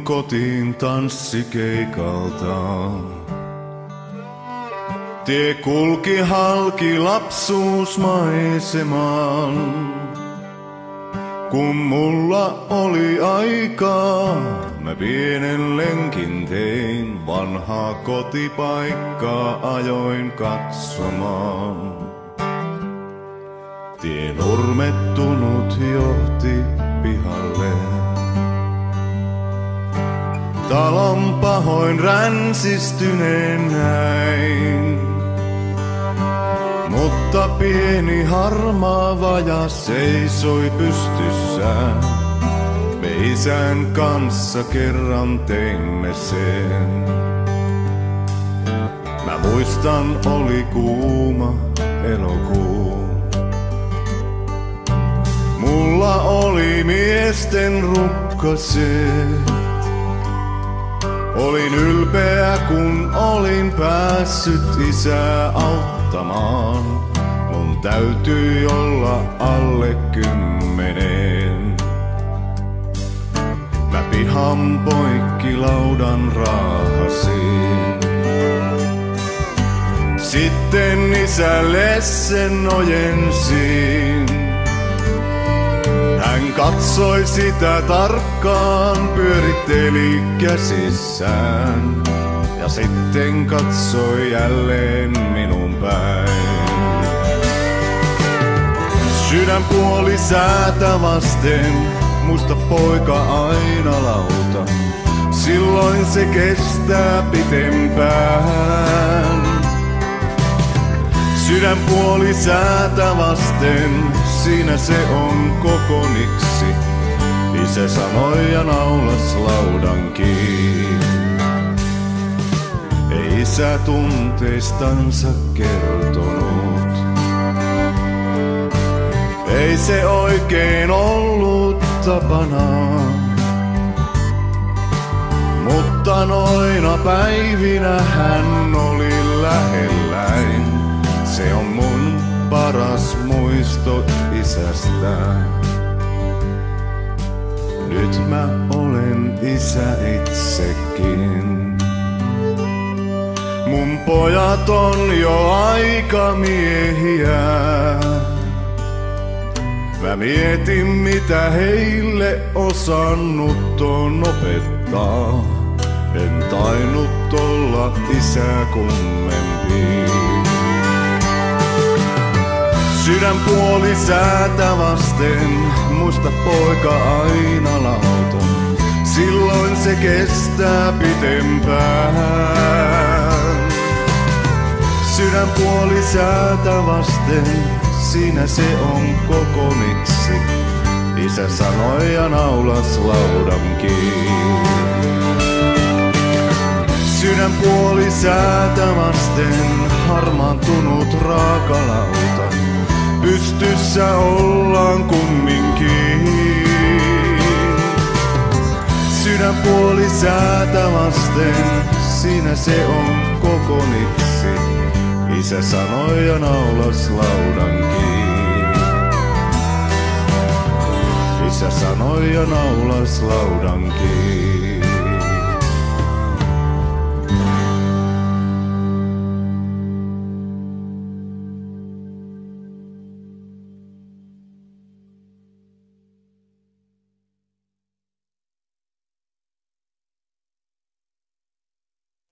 kotiin tanssikeikalta. Tie kulki halki lapsuusmaisemaan. Kun mulla oli aikaa, mä pienen lenkin tein, vanhaa kotipaikkaa ajoin katsomaan. Tie nurmettunut johti pihalle. Talon pahoin ränsistyneen näin. Mutta pieni harmaa vaja seisoi pystyssään. Me isän kanssa kerran teimme sen. Mä muistan, oli kuuma elokuu. Mulla oli miesten rukkaset. Olin ylpeä, kun olin päässyt isää auttamaan. Mun täytyi olla alle 10. Mä pihan poikki laudan raahasin. Sitten isälle sen ojensin. Hän katsoi sitä tarkkaan, pyöritteli käsissään ja sitten katsoi jälleen minun päin. Sydänpuoli säätä vasten, musta poika aina lauta. Silloin se kestää pitempään. Sydänpuoli säätä vasten, siinä se on kokoniksi. Isä sanoi ja naulas laudan kiinni. Ei isä tunteistansa kertonut. Ei se oikein ollut tapana. Mutta noina päivinä hän oli lähelläin. Se on mun paras muisto isästä. Nyt mä olen isä itsekin. Mun pojat on jo aikamiehiä. Mä mietin, mitä heille osannut on opettaa. En tainnut olla isä kummempi. Sydänpuoli säätä vasten, musta poika aina lauta. Silloin se kestää pitempään. Sydänpuoli säätä vasten, siinä se on kokoniksi. Isä sanoi ja naulas laudan kiinni. Sydänpuoli säätä vasten, harmaantunut raakalauta. Pystyssä ollaan kumminkin. Sydänpuoli säätä vasten, siinä se on kokoniksi. Isä sanoi ja naulas laudan kiinni. Isä sanoi ja naulas laudan kiinni.